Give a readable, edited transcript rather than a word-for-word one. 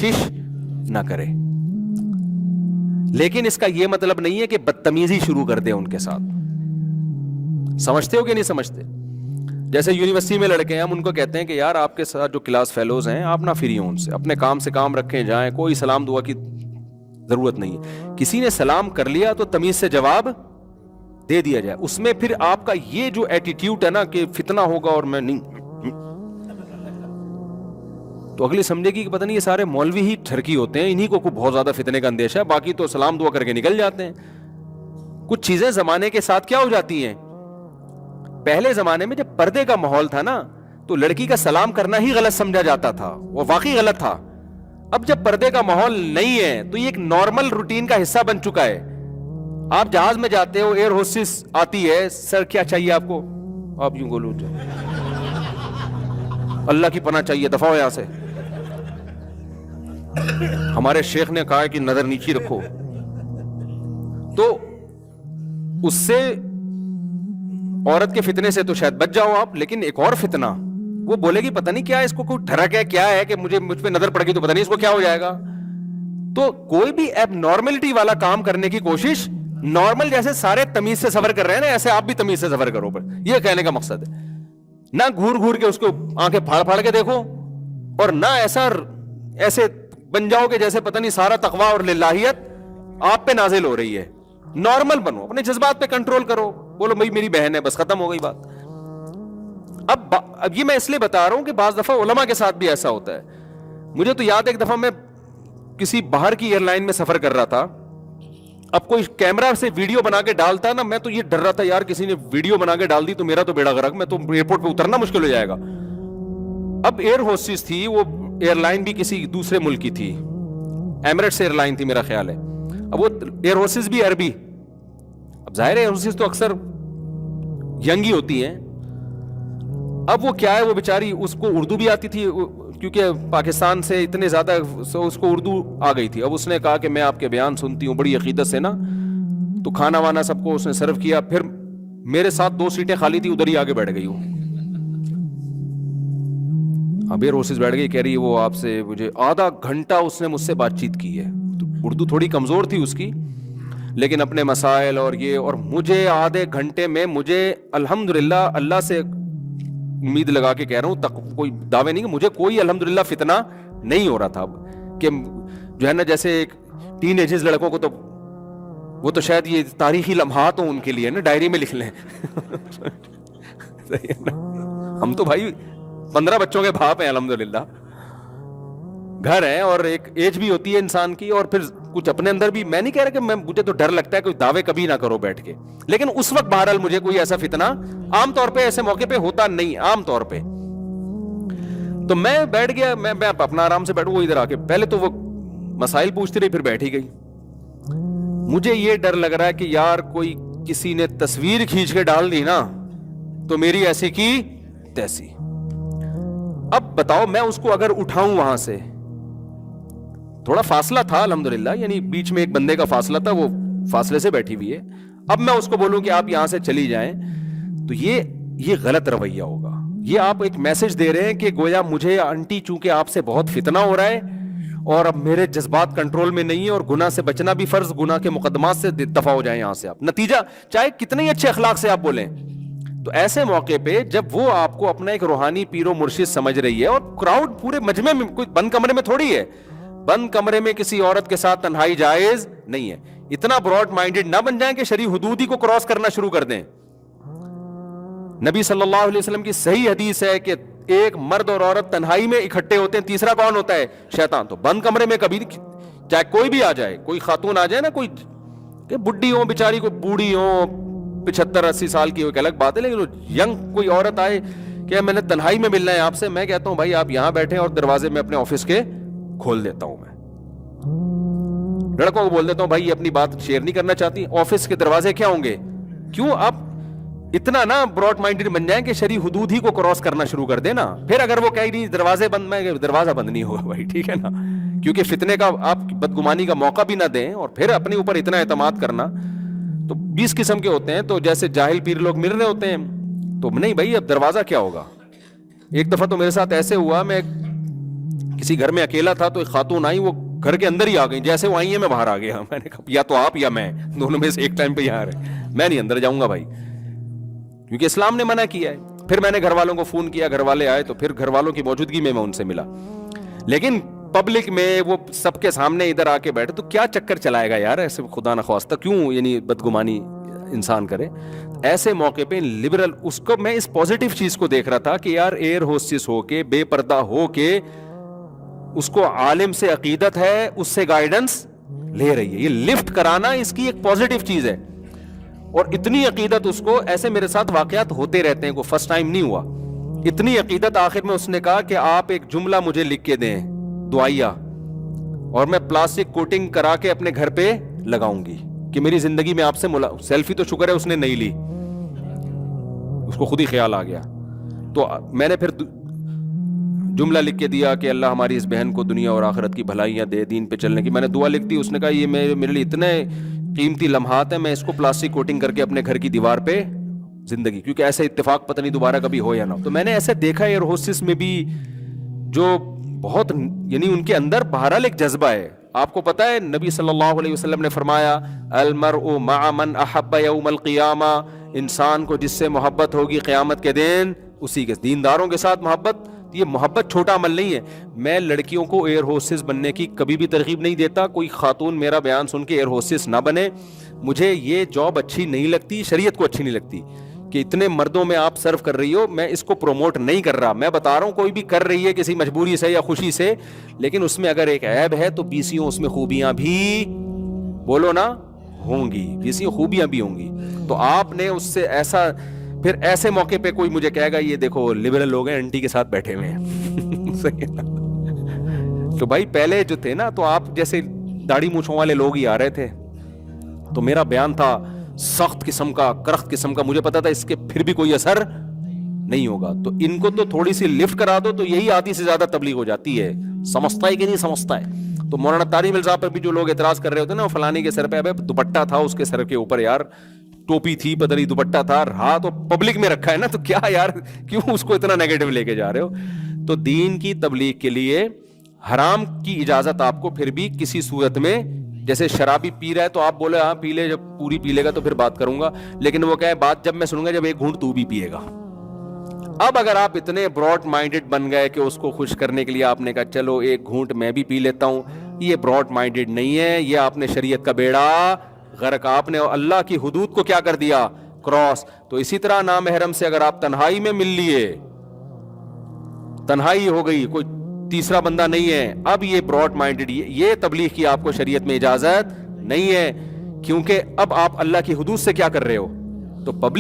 کوشش نہ کرے. لیکن اس کا یہ مطلب نہیں ہے کہ بدتمیزی شروع کر دے ان کے ساتھ. سمجھتے ہو کہ نہیں سمجھتے؟ جیسے یونیورسٹی میں لڑکے ہیں, ہم ان کو کہتے ہیں کہ یار آپ کے ساتھ جو کلاس فیلوز ہیں آپ نہ فری ہوں ان سے, اپنے کام سے کام رکھیں جائیں, کوئی سلام دعا کی ضرورت نہیں ہے. کسی نے سلام کر لیا تو تمیز سے جواب دے دیا جائے. اس میں پھر آپ کا یہ جو ایٹیٹیوڈ ہے نا کہ فتنہ ہوگا اور میں نہیں, تو اگلی سمجھے گی کہ پتہ نہیں یہ سارے مولوی ہی ٹھرکی ہوتے ہیں, انہی کو بہت زیادہ فتنے کا اندیشہ ہے, باقی تو سلام دعا کر کے نکل جاتے ہیں. کچھ چیزیں زمانے کے ساتھ کیا ہو جاتی ہیں. پہلے زمانے میں جب پردے کا ماحول تھا نا تو لڑکی کا سلام کرنا ہی غلط سمجھا جاتا تھا, وہ واقعی غلط تھا. اب جب پردے کا ماحول نہیں ہے تو یہ ایک نارمل روٹین کا حصہ بن چکا ہے. آپ جہاز میں جاتے ہو, ایئر ہوسٹس آتی ہے, سر کیا چاہیے آپ کو, آپ یوں بولو اللہ کی پناہ چاہیے, دفعہ ہو یہاں سے, ہمارے شیخ نے کہا کہ نظر نیچی رکھو. تو اس سے عورت کے فتنے سے تو شاید بچ جاؤ آپ, لیکن ایک اور فتنہ, وہ بولے گی پتہ نہیں کیا اس کو کوئی ڈھرک ہے, کیا ہے کہ مجھ پہ نظر پڑ گئی تو پتہ نہیں اس کو کیا ہو جائے گا. تو کوئی بھی ایب نارملٹی والا کام کرنے کی کوشش, نارمل جیسے سارے تمیز سے سفر کر رہے ہیں نا ایسے آپ بھی تمیز سے سفر کرو. پر یہ کہنے کا مقصد ہے, نہ گھور گھور کے اس کو آنکھیں پھاڑ پھاڑ کے دیکھو, اور نہ ایسے بن جاؤ کہ جیسے پتہ نہیں سارا تقویٰ اور للہیت آپ پہ نازل ہو رہی ہے. نارمل بنو, اپنے جذبات پہ کنٹرول کرو, بولو بھائی میری بہن ہے, بس ختم ہو گئی بات. اب یہ میں اس لیے بتا رہا ہوں کہ بعض دفعہ علماء کے ساتھ بھی ایسا ہوتا ہے. مجھے تو یاد ہے ایک دفعہ میں کسی باہر کی ایئر لائن میں سفر کر رہا تھا. اب کوئی کیمرہ سے ویڈیو بنا کے ڈالتا نا, میں تو یہ ڈر رہا تھا یار کسی نے ویڈیو بنا کے ڈال دی تو میرا تو بیڑا غرق, میں تو ایئرپورٹ پہ اترنا مشکل ہو جائے گا. اب ایئر ہوسٹس تھی, وہ ایئر لائن بھی کسی دوسرے ملک کی تھی, ایمریٹس ایئر لائن تھی میرا خیال ہے. اب وہ ایئر ہوسٹس بھی عربی, اب ظاہر ہے ایئر ہوسٹس تو اکثر ینگ ہی ہوتی ہیں. اب وہ کیا ہے, وہ بیچاری, اس کو اردو بھی آتی تھی کیونکہ پاکستان سے اتنے زیادہ اس کو اردو آ گئی تھی. اب اس نے کہا کہ میں آپ کے بیان سنتی ہوں بڑی عقیدت سے نا, تو کھانا وانا سب کو اس نے سرو کیا. پھر میرے ساتھ 2 سیٹیں خالی تھی, ادھر ہی آگے بیٹھ گئی ہوں. اب ایئر ہوسٹس بیٹھ گئی, کہہ رہی وہ آپ سے مجھے آدھا گھنٹہ اس نے مجھ سے بات چیت کی ہے. تو اردو تھوڑی کمزور تھی اس کی, لیکن اپنے مسائل اور یہ, اور مجھے آدھے گھنٹے میں مجھے الحمدللہ اللہ سے امید لگا کے کہہ رہا ہوں, کوئی دعوے نہیں کہ مجھے کوئی الحمدللہ فتنہ نہیں ہو رہا تھا. کہ جو ہے نا جیسے ایک ٹین ایجز لڑکوں کو تو وہ تو شاید یہ تاریخی لمحات ہوں ان کے لیے نا, ڈائری میں لکھ لیں. ہم تو بھائی 15 بچوں کے باپ ہیں الحمدللہ, گھر ہیں, اور ایک ایج بھی ہوتی ہے انسان کی, اور پھر کچھ اپنے اندر بھی. میں نہیں کہہ رہا کہ مجھے تو ڈر لگتا ہے کوئی دعوے کبھی نہ کرو بیٹھ کے, لیکن اس وقت بہرحال مجھے کوئی ایسا فتنہ عام طور پہ ایسے موقع پہ ہوتا نہیں عام طور پہ. تو میں بیٹھ گیا, میں اپنا آرام سے بیٹھوں, وہ ادھر آ کے پہلے تو وہ مسائل پوچھتی رہی, پھر بیٹھ ہی گئی. مجھے یہ ڈر لگ رہا ہے کہ یار کوئی کسی نے تصویر کھینچ کے ڈال دی نا تو میری ایسی کی تیسی. اب بتاؤ میں اس کو اگر اٹھاؤں, وہاں سے تھوڑا فاصلہ تھا الحمدللہ, یعنی بیچ میں ایک بندے کا فاصلہ تھا, وہ فاصلے سے بیٹھی ہوئی ہے. اب میں اس کو بولوں کہ آپ یہاں سے چلی جائیں تو یہ غلط رویہ ہوگا. یہ آپ ایک میسج دے رہے ہیں کہ گویا مجھے آنٹی چونکہ آپ سے بہت فتنہ ہو رہا ہے اور اب میرے جذبات کنٹرول میں نہیں ہے, اور گناہ سے بچنا بھی فرض, گناہ کے مقدمات سے دفع ہو جائیں یہاں سے آپ. نتیجہ چاہے کتنے ہی اچھے اخلاق سے آپ بولیں, تو ایسے موقع پہ جب وہ آپ کو اپنا ایک روحانی پیر و مرشد سمجھ رہی ہے, اور کراؤڈ پورے مجمع میں, کوئی بند کمرے میں تھوڑی ہے, بند کمرے میں کسی عورت کے ساتھ تنہائی جائز نہیں ہے. اتنا براڈ مائنڈڈ نہ بن جائیں کہ شرعی حدود ہی کو کراس کرنا شروع کر دیں. نبی صلی اللہ علیہ وسلم کی صحیح حدیث ہے کہ ایک مرد اور عورت تنہائی میں اکٹھے ہوتے ہیں, تیسرا کون ہوتا ہے؟ شیطان. تو بند کمرے میں کبھی, چاہے کوئی بھی آ جائے, کوئی خاتون آ جائے نا, کوئی کہ بڈھی ہو بیچاری, کوئی بوڑھی ہو 75-80 سال کی, وہ ایک الگ بات ہے, لیکن ینگ کوئی عورت آئے کہ میں نے تنہائی میں ملنا ہے آپ سے, میں کہتا ہوں بھائی آپ یہاں بیٹھیں اور دروازے میں اپنے آفس کے کھول دیتا ہوں. میں لڑکوں کو بول دیتا ہوں بھائی یہ اپنی بات شیئر نہیں کرنا چاہتی, آفس کے دروازے کیا ہوں گے, کیوں آپ اتنا نا براڈ مائنڈڈ بن جائیں کہ شرعی حدود ہی کو کراس کرنا شروع کر دیں نا. پھر اگر وہ کہیں نہیں دروازے بند, میں دروازہ بند نہیں ہوگا بھائی, ٹھیک ہے نا, کیونکہ فتنے کا آپ بدگمانی کا موقع بھی نہ دیں, اور پھر اپنے اوپر اتنا اعتماد کرنا. تو 20 قسم کے ہوتے ہیں, تو جیسے جاہل پیر لوگ مل رہے ہوتے ہیں, تو نہیں بھائی اب دروازہ کیا ہوگا. ایک دفعہ تو میرے ساتھ ایسے ہوا, میں کسی گھر میں اکیلا تھا تو ایک خاتون آئی, وہ گھر کے اندر ہی آ گئی, جیسے وہ آئی ہیں میں باہر آ گیا. میں نے کہا یا تو آپ یا میں, دونوں میں سے ایک ٹائم پہ یہاں رہے, میں نہیں اندر جاؤں گا بھائی, کیونکہ اسلام نے منع کیا ہے. پھر میں نے گھر والوں کو فون کیا, گھر والے آئے تو پھر گھر والوں کی موجودگی میں ان سے ملا. لیکن پبلک میں وہ سب کے سامنے ادھر آ کے بیٹھے تو کیا چکر چلائے گا یار, ایسے خدا نخواستہ کیوں یعنی بدگمانی انسان کرے. ایسے موقع پہ لبرل, اس کو میں اس پازیٹیو چیز کو دیکھ رہا تھا کہ یار ایئر ہوسٹس ہو کے, بے پردہ ہو کے, اس کو عالم سے عقیدت ہے, اس سے گائیڈنس لے رہی ہے. یہ لفٹ کرانا اس کی ایک پازیٹیو چیز ہے, اور اتنی عقیدت اس کو, ایسے میرے ساتھ واقعات ہوتے رہتے ہیں, کوئی فرسٹ ٹائم نہیں ہوا. اتنی عقیدت, آخر میں اس نے کہا کہ آپ ایک جملہ مجھے لکھ کے دیں دعائیہ, اور میں پلاسٹک کوٹنگ کرا کے اپنے گھر پہ لگاؤں گی کہ میری زندگی میں آپ سے سیلفی تو شکر ہے اس نے نہیں لی, اس کو خود ہی خیال آ گیا. تو میں نے پھر جملہ لکھ کے دیا کہ اللہ ہماری اس بہن کو دنیا اور آخرت کی بھلائیاں دے, دین پہ چلنے کی. میں نے دعا لکھ دی. اس نے کہا یہ میرے لیے اتنے قیمتی لمحات ہیں, میں اس کو پلاسٹک کوٹنگ کر کے اپنے گھر کی دیوار پہ زندگی, کیونکہ ایسا اتفاق پتہ نہیں دوبارہ کبھی ہو یا نہ ہو. تو میں نے ایسے دیکھا ایئر ہوسٹس میں بھی جو بہت یعنی ان کے اندر بہرحال ایک جذبہ ہے. آپ کو پتا ہے نبی صلی اللہ علیہ وسلم نے فرمایا المرء مع من احب یوم القیامہ, انسان کو جس سے محبت ہوگی قیامت کے دن اسی کے. دینداروں کے ساتھ محبت, یہ محبت چھوٹا عمل نہیں ہے. میں لڑکیوں کو ایئر ہوسٹس بننے کی کبھی بھی ترغیب نہیں دیتا. کوئی خاتون میرا بیان سن کے ایئر ہوسٹس نہ بنے. مجھے یہ جاب اچھی نہیں لگتی, شریعت کو اچھی نہیں لگتی کہ اتنے مردوں میں آپ سرو کر رہی ہو. میں اس کو پروموٹ نہیں کر رہا, میں بتا رہا ہوں کوئی بھی کر رہی ہے کسی مجبوری سے یا خوشی سے, لیکن اس میں اگر ایک عیب ہے تو بیسیوں اس میں خوبیاں بھی بولو نا ہوں گی, بیسیوں خوبیاں بھی ہوں گی. تو آپ نے اس سے ایسا, پھر ایسے موقع پہ کوئی مجھے کہے گا یہ دیکھو لبرل لوگ ہیں انٹی کے ساتھ بیٹھے ہوئے ہیں. تو بھائی پہلے جو تھے نا, تو آپ جیسے داڑھی مونچھوں والے لوگ ہی آ رہے تھے, تو میرا بیان تھا سخت قسم کا, کرخت قسم کا. مجھے پتا تھا اس کے پھر بھی کوئی اثر نہیں ہوگا, تو ان کو تو تھوڑی سی لفٹ کرا دو تو یہی آدھی سے زیادہ تبلیغ ہو جاتی ہے. سمجھتا ہے کہ نہیں سمجھتا ہے. تو مولانا طارق مرزا پر بھی جو لوگ اعتراض کر رہے ہوتے ہیں نا, فلانی کے سر پہ ابے دوپٹہ تھا اس کے سر کے اوپر, یار ٹوپی تھی پتہ نہیں دوپٹہ تھا, رہا تو پبلک میں رکھا ہے نا, تو کیا یار کیوں اس کو اتنا نیگیٹو لے کے جا رہے ہو. تو دین کی تبلیغ کے لیے حرام کی اجازت آپ کو پھر بھی کسی صورت میں, جیسے شرابی پی رہا ہے تو آپ بولے ہاں پی لے, جب پوری پی لے گا تو پھر بات کروں گا, لیکن وہ کہے بات جب میں سنوں گا جب ایک گھونٹ تو بھی پیے گا. اب اگر آپ اتنے براڈ مائنڈڈ بن گئے کہ اس کو خوش کرنے کے لیے آپ نے کہا چلو ایک گھونٹ میں بھی پی لیتا ہوں, یہ براڈ مائنڈڈ نہیں ہے, یہ آپ نے شریعت کا بیڑا غرق, آپ نے اللہ کی حدود کو کیا کر دیا, کراس. تو اسی طرح نامحرم سے اگر آپ تنہائی میں مل لیے, تنہائی ہو گئی, کوئی تیسرا بندہ نہیں ہے, اب یہ براڈ مائنڈڈ, یہ تبلیغ کی آپ کو شریعت میں اجازت نہیں ہے, کیونکہ اب آپ اللہ کی حدود سے کیا کر رہے ہو. تو پبلک